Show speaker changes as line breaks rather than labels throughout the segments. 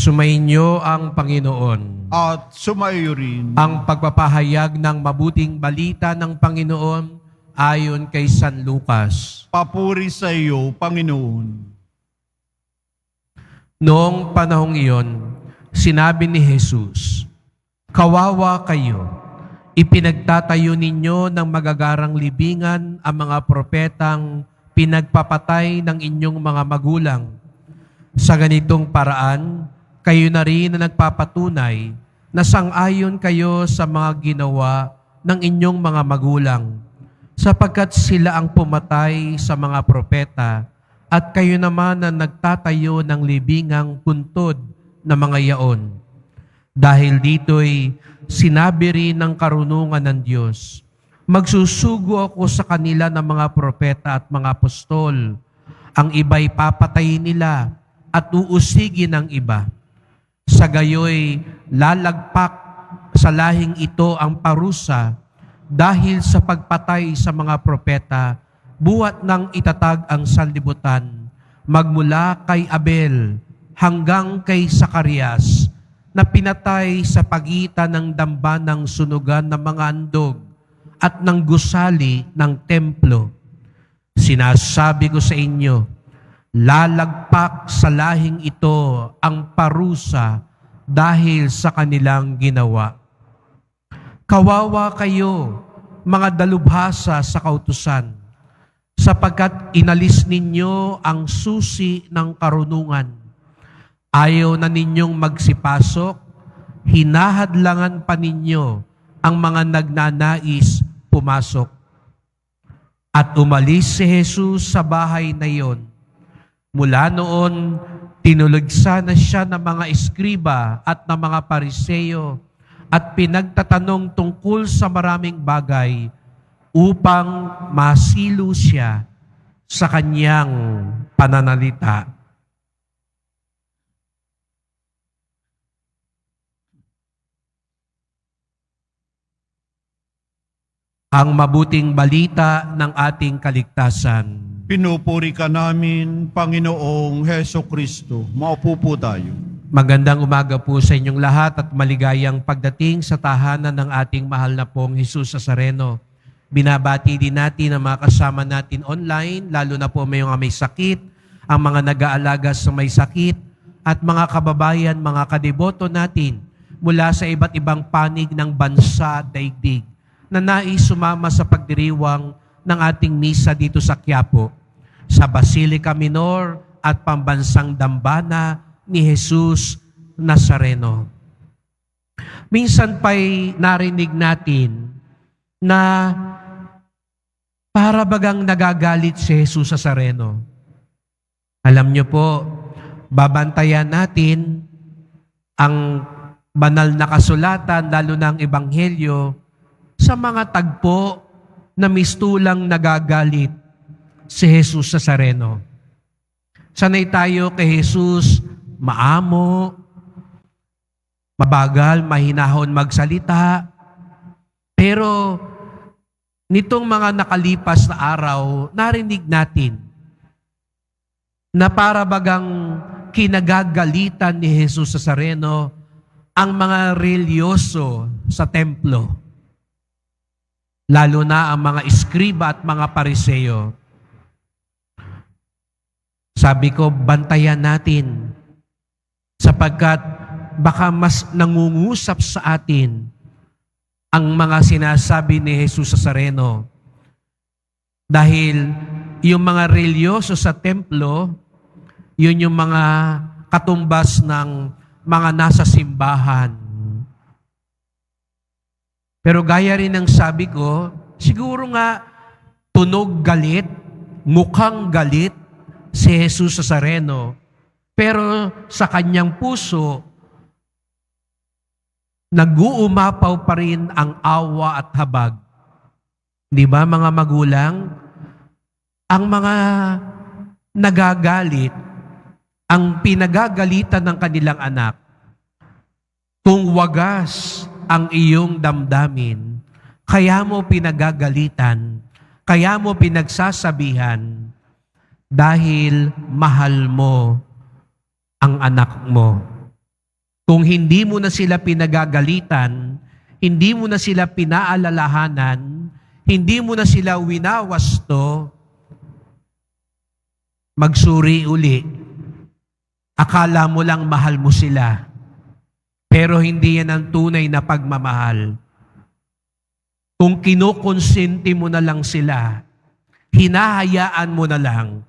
Sumainyo ang Panginoon.
At sumayo rin
Ang pagpapahayag ng mabuting balita ng Panginoon ayon kay San Lucas.
papuri sa iyo, Panginoon.
Noong panahong iyon, sinabi ni Jesus, "Kawawa kayo, ipinagtatayo ninyo ng magagarang libingan ang mga propetang pinagpapatay ng inyong mga magulang. Sa ganitong paraan, kayo na rin na nagpapatunay na sang-ayon kayo sa mga ginawa ng inyong mga magulang, sapagkat sila ang pumatay sa mga propeta at kayo naman na nagtatayo ng libingang puntod na mga yaon. Dahil dito'y sinabi rin ng karunungan ng Diyos, magsusugo ako sa kanila ng mga propeta at mga apostol. Ang iba'y papatayin nila at uusigin ng iba. Sa gayoy, lalagpak sa lahing ito ang parusa dahil sa pagpatay sa mga propeta, buhat ng itatag ang sanlibutan, magmula kay Abel hanggang kay Zacarias, na pinatay sa pagitan ng dambanang sunugan ng mga andog at ng gusali ng templo. Sinasabi ko sa inyo, lalagpak sa lahing ito ang parusa dahil sa kanilang ginawa. Kawawa kayo, mga dalubhasa sa kautusan, sapagkat inalis ninyo ang susi ng karunungan. Ayaw na ninyong magsipasok, hinahadlangan pa ninyo ang mga nagnanais pumasok. At umalis si Jesus sa bahay na iyon. Mula noon, tinulugsa na siya ng mga eskriba at ng mga pariseyo at pinagtatanong tungkol sa maraming bagay upang masilo siya sa kanyang pananalita. Ang mabuting balita ng ating kaligtasan.
Pinupuri ka namin, Panginoong Heso Kristo. Maupo po tayo.
Magandang umaga po sa inyong lahat at maligayang pagdating sa tahanan ng ating mahal na pong Jesus Nazareno. Binabati din natin ang mga kasama natin online, lalo na po may mga may sakit, ang mga nag-aalaga sa may sakit, at mga kababayan, mga kadeboto natin mula sa iba't ibang panig ng bansa at daigdig na nais sumama sa pagdiriwang ng ating misa dito sa Quiapo, sa Basilica Minor at Pambansang Dambana ni Jesus Nazareno. Minsan pa'y narinig natin na para bagang nagagalit si Jesus Nazareno. Alam niyo po, babantayan natin ang banal na kasulatan, lalo na ang Ebanghelyo, sa mga tagpo na mistulang nagagalit si Jesus Nazareno. Sanay tayo kay Jesus, maamo, mabagal, mahinahon magsalita. Pero nitong mga nakalipas na araw, narinig natin na para bagang kinagagalitan ni Jesus Nazareno ang mga religyoso sa templo. Lalo na ang mga eskriba at mga pariseyo. Sabi ko, bantayan natin sapagkat baka mas nangungusap sa atin ang mga sinasabi ni Jesus Nazareno. Dahil yung mga religyoso sa templo, yun yung mga katumbas ng mga nasa simbahan. Pero gaya rin ng sabi ko, siguro nga tunog galit, mukhang galit si Jesus Nazareno, pero sa kanyang puso, nag-uumapaw pa rin ang awa at habag. Di ba mga magulang? Ang mga nagagalit, ang pinagagalitan ng kanilang anak, kung wagas ang iyong damdamin, kaya mo pinagagalitan, kaya mo pinagsasabihan, dahil mahal mo ang anak mo. Kung hindi mo na sila pinagagalitan, hindi mo na sila pinaalalahanan, hindi mo na sila winawasto, magsuri uli. Akala mo lang mahal mo sila, pero hindi yan ang tunay na pagmamahal. Kung kinukonsente mo na lang sila, hinahayaan mo na lang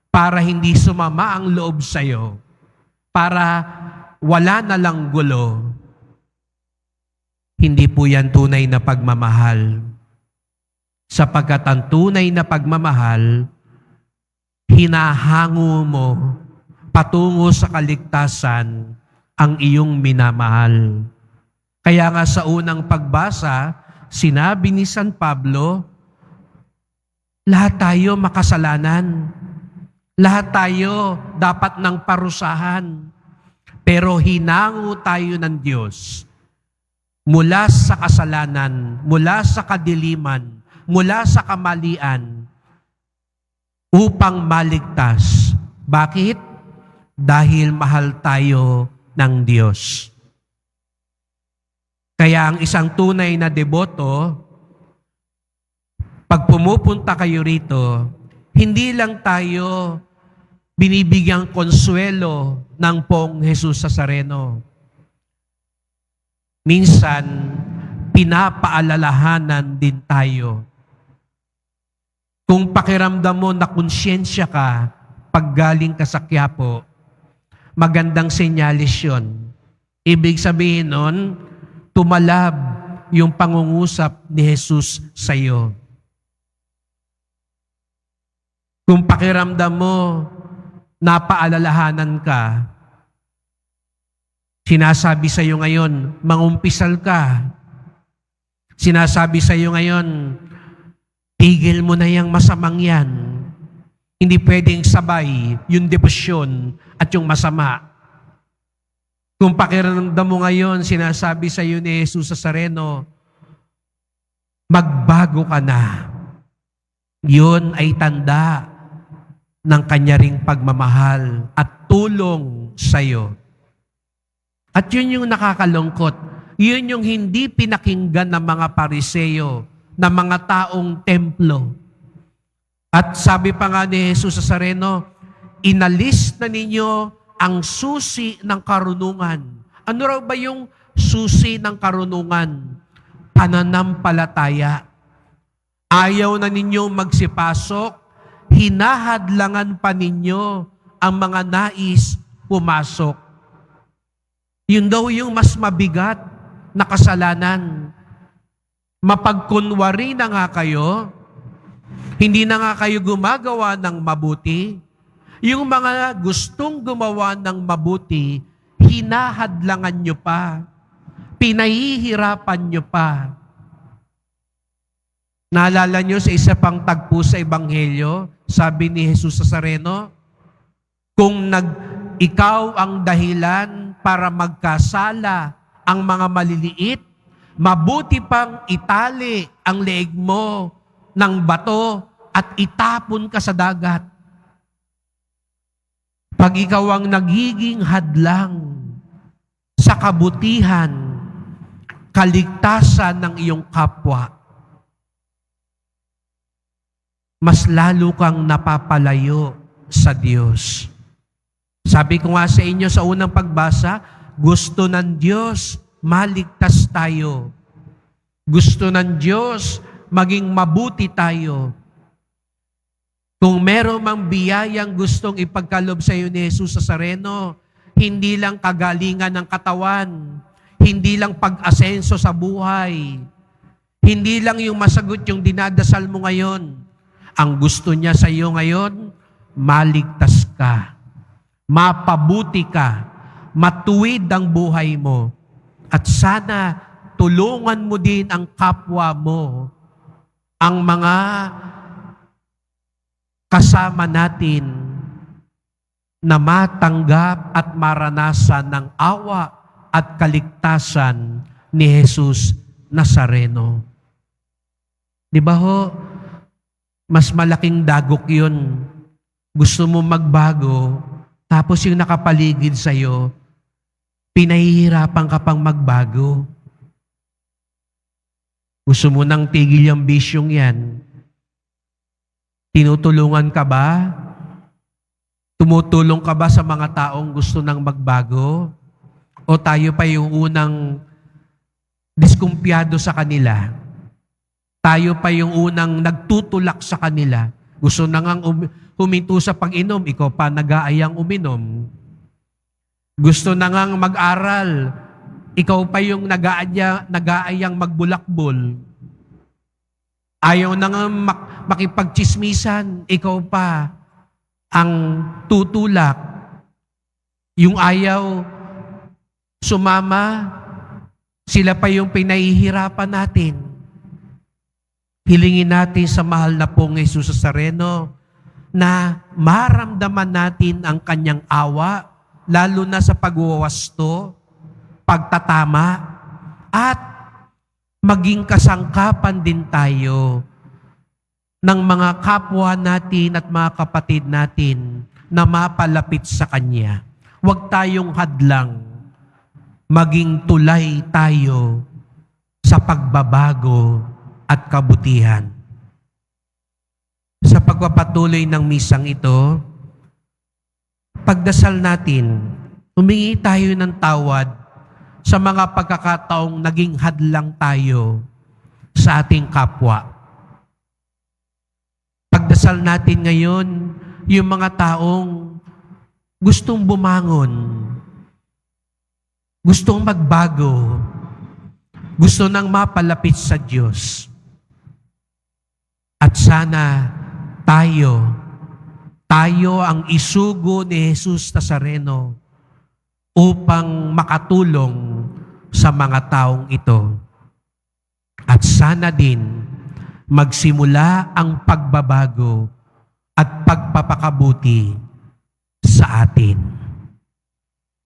para hindi sumama ang loob sa'yo, para wala na lang gulo, hindi po yan tunay na pagmamahal. Sapagkat ang tunay na pagmamahal, hinahango mo patungo sa kaligtasan ang iyong minamahal. Kaya nga sa unang pagbasa, sinabi ni San Pablo, lahat tayo makasalanan. Lahat tayo dapat ng parusahan. Pero hinango tayo ng Diyos mula sa kasalanan, mula sa kadiliman, mula sa kamalian, upang maligtas. Bakit? Dahil mahal tayo ng Diyos. Kaya ang isang tunay na deboto, pag pumupunta kayo rito, hindi lang tayo binibigyang konsuelo ng Poong Jesus Nazareno. Minsan, pinapaalalahanan din tayo. Kung pakiramdam mo na konsyensya ka pag galing ka sa Quiapo, magandang senyalis yun. Ibig sabihin nun, tumalab yung pangungusap ni Jesus sa iyo. Kung pakiramdam mo, napaalalahanan ka, sinasabi sa iyo ngayon, mangumpisal ka. Sinasabi sa iyo ngayon, tigil mo na yung masamang yan. Hindi pwedeng sabay yung debosyon at yung masama. Kung pakiramdam mo ngayon, sinasabi sa iyo ni Jesus Nazareno, magbago ka na. Yun ay tanda ng kanya ring pagmamahal at tulong sa iyo. At yun yung nakakalungkot. Yun yung hindi pinakinggan ng mga Pariseo, ng mga taong templo. At sabi pa nga ni Jesus Nazareno, inalis na ninyo ang susi ng karunungan. Ano raw ba yung susi ng karunungan? Pananampalataya. Ayaw na ninyo magsipasok, hinahadlangan pa ninyo ang mga nais pumasok. Yun daw yung mas mabigat na kasalanan. Mapagkunwari na nga kayo, hindi na nga kayo gumagawa ng mabuti. Yung mga gustong gumawa ng mabuti, hinahadlangan nyo pa. Pinahihirapan nyo pa. Naalala nyo sa isa pang tagpo sa Ebanghelyo, sabi ni Jesus Nazareno, kung ikaw ang dahilan para magkasala ang mga maliliit, mabuti pang itali ang leeg mo ng bato at itapon ka sa dagat. Pag ikaw ang nagiging hadlang sa kabutihan, kaligtasan ng iyong kapwa, mas lalo kang napapalayo sa Diyos. Sabi ko nga sa inyo sa unang pagbasa, gusto ng Diyos maligtas tayo. Gusto ng Diyos maging mabuti tayo. Kung meron mang biyayang gustong ipagkalob sa iyo ni Jesus Nazareno, hindi lang kagalingan ng katawan, hindi lang pag-asenso sa buhay, hindi lang yung masagot yung dinadasal mo ngayon. Ang gusto niya sa iyo ngayon, maligtas ka, mapabuti ka, matuwid ang buhay mo, at sana tulungan mo din ang kapwa mo, ang mga kasama natin na matanggap at maranasan ng awa at kaligtasan ni Jesus Nazareno. Di ba ho? Mas malaking dagok yun. Gusto mo magbago, tapos yung nakapaligid sa'yo, Pinahihirapan ka pang magbago. Gusto mo nang tigil yung bisyong yan? Tinutulungan ka ba? Tumutulong ka ba sa mga taong gusto nang magbago? O tayo pa yung unang diskumpiyado sa kanila? Tayo pa yung unang nagtutulak sa kanila? Gusto na ngang huminto sa pag-inom, ikaw pa nag-aayang uminom. Gusto na ngang mag-aral, ikaw pa yung nag-aayang magbulakbol. Ayaw na nga makipagchismisan, ikaw pa ang tutulak. Yung ayaw sumama, sila pa yung pinahihirapan natin. Hilingin natin sa mahal na pong Jesus Nazareno na maramdaman natin ang kanyang awa, lalo na sa pagwawasto, pagtatama, at maging kasangkapan din tayo ng mga kapwa natin at mga kapatid natin na mapalapit sa Kanya. Huwag tayong hadlang, maging tulay tayo sa pagbabago at kabutihan. Sa pagpapatuloy ng misang ito, pagdasal natin, humingi tayo ng tawad sa mga pagkakataong naging hadlang tayo sa ating kapwa. Pagdasal natin ngayon, yung mga taong gustong bumangon, gustong magbago, gusto nang mapalapit sa Diyos. At sana tayo ang isugo ni Jesus Nazareno upang makatulong sa mga taong ito. At sana din magsimula ang pagbabago at pagpapakabuti sa atin.